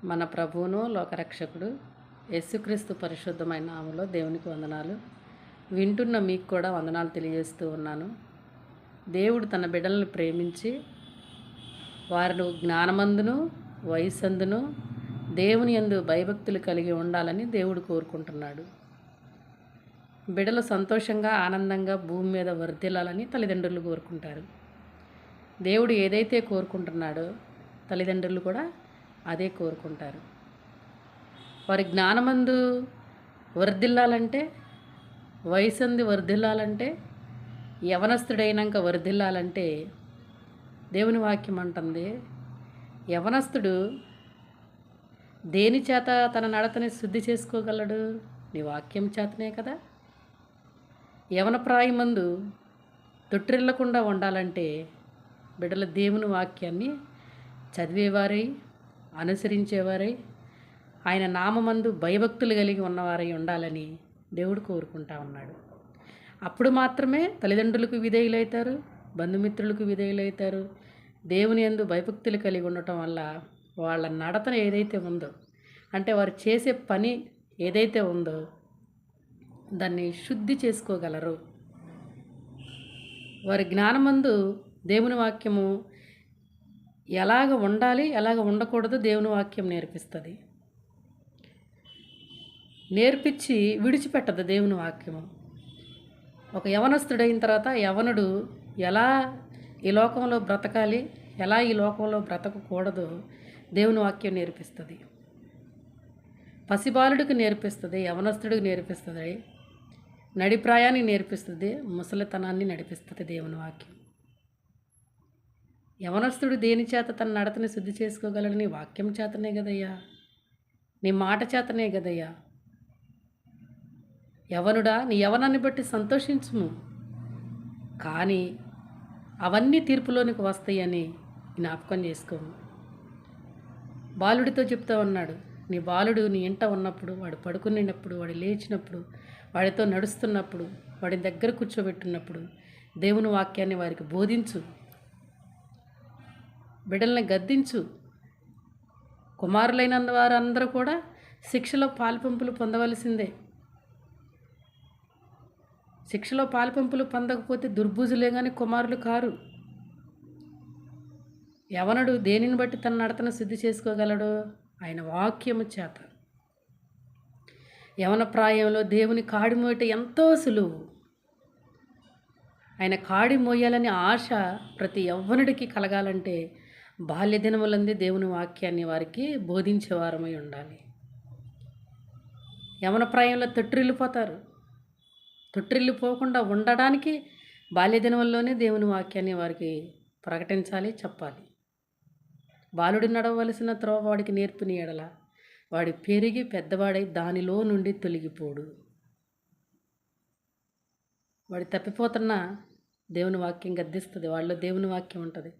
మన ప్రభువును లోకరక్షకుడు యేసుక్రీస్తు పరిశుద్ధమైన నామములో దేవునికి వందనాలు. వింటున్న మీకు కూడా వందనాలు తెలియజేస్తూ ఉన్నాను. దేవుడు తన బిడ్డలను ప్రేమించి వారు జ్ఞానమందును వయస్సందును దేవుని యందు భయభక్తులు కలిగి ఉండాలని దేవుడు కోరుకుంటున్నాడు. బిడ్డలు సంతోషంగా ఆనందంగా భూమి మీద వర్ధిల్లాలని తల్లిదండ్రులు కోరుకుంటారు. దేవుడు ఏదైతే కోరుకుంటున్నాడో తల్లిదండ్రులు కూడా అదే కోరుకుంటారు. వారి జ్ఞానమందు వర్ధిల్లాలంటే, వయసంది వర్ధిల్లాలంటే, యవనస్తుడైనాక వర్ధిల్లాలంటే దేవుని వాక్యం అంటుంది, యవనస్తుడు దేని చేత తన నడతని శుద్ధి చేసుకోగలడు? నీ వాక్యం చేతనే కదా. యవన ప్రాయమందు తొట్టిల్లకుండా ఉండాలంటే బిడ్డల దేవుని వాక్యాన్ని చదివేవారై, అనుసరించేవారై, ఆయన నామమందు భయభక్తులు కలిగి ఉన్నవారై ఉండాలని దేవుడు కోరుకుంటా ఉన్నాడు. అప్పుడు మాత్రమే తల్లిదండ్రులకు విధేయులవుతారు, బంధుమిత్రులకు విధేయులవుతారు. దేవుని యందు భయభక్తులు కలిగి ఉండటం వల్ల వాళ్ళ నడతన ఏదైతే ఉందో, అంటే వారు చేసే పని ఏదైతే ఉందో దాన్ని శుద్ధి చేసుకోగలరు. వారి జ్ఞానమందు దేవుని వాక్యము ఎలాగ ఉండాలి, ఎలాగ ఉండకూడదు దేవుని వాక్యం నేర్పిస్తుంది. నేర్పించి విడిచిపెట్టదు దేవుని వాక్యము. ఒక యవనస్తుడైన తర్వాత యవనుడు ఎలా ఈ లోకంలో బ్రతకాలి, ఎలా ఈ లోకంలో బ్రతకకూడదో దేవుని వాక్యం నేర్పిస్తుంది. పసిబాలుడికి నేర్పిస్తుంది, యవనస్తుడికి నేర్పిస్తుంది, నడిప్రాయాన్ని నేర్పిస్తుంది, ముసలితనాన్ని నడిపిస్తుంది దేవుని వాక్యం. యవనస్తుడు దేని చేత తన నడతని శుద్ధి చేసుకోగలడు? నీ వాక్యం చేతనే కదయ్యా, నీ మాట చేతనే కదయ్యా. యవనుడా, నీ యవనాన్ని బట్టి సంతోషించుము, కానీ అవన్నీ తీర్పులోనికి వస్తాయని జ్ఞాపకం చేసుకోము. బాలుడితో చెప్తా ఉన్నాడు, నీ బాలుడు నీ ఇంట ఉన్నప్పుడు, వాడు పడుకునేటప్పుడు, వాడు లేచినప్పుడు, వాడితో నడుస్తున్నప్పుడు, వాడి దగ్గర కూర్చోబెట్టున్నప్పుడు దేవుని వాక్యాన్ని వారికి బోధించు, బిడ్డల్ని గద్దించు. కుమారులైన వారందరూ కూడా శిక్షలో పాలుపంపులు పొందవలసిందే. శిక్షలో పాలుపంపులు పొందకపోతే దుర్బుజులే కానీ కుమారులు కారు. యవనుడు దేనిని బట్టి తన నడతను శుద్ధి చేసుకోగలడు? ఆయన వాక్యము చేత. యవన ప్రాయంలో దేవుని కాడి మోయట ఎంతో సులువు. ఆయన కాడి మోయాలని ఆశ ప్రతి యవ్వనుడికి కలగాలంటే బాల్య దినములందే దేవుని వాక్యాన్ని వారికి బోధించేవారమై ఉండాలి. యవన ప్రాయంలో తొట్టిల్లిపోతారు. తొట్టిల్లిపోకుండా ఉండడానికి బాల్య దినముల్లోనే దేవుని వాక్యాన్ని వారికి ప్రకటించాలి, చెప్పాలి. బాలుడు నడవలసిన త్రోవ వాడికి నేర్పిన ఎడల వాడు పెరిగి పెద్దవాడై దానిలో నుండి తొలగిపోడు. వాడు తప్పిపోతున్న దేవుని వాక్యం గద్దిస్తుంది, వాళ్ళలో దేవుని వాక్యం ఉంటుంది.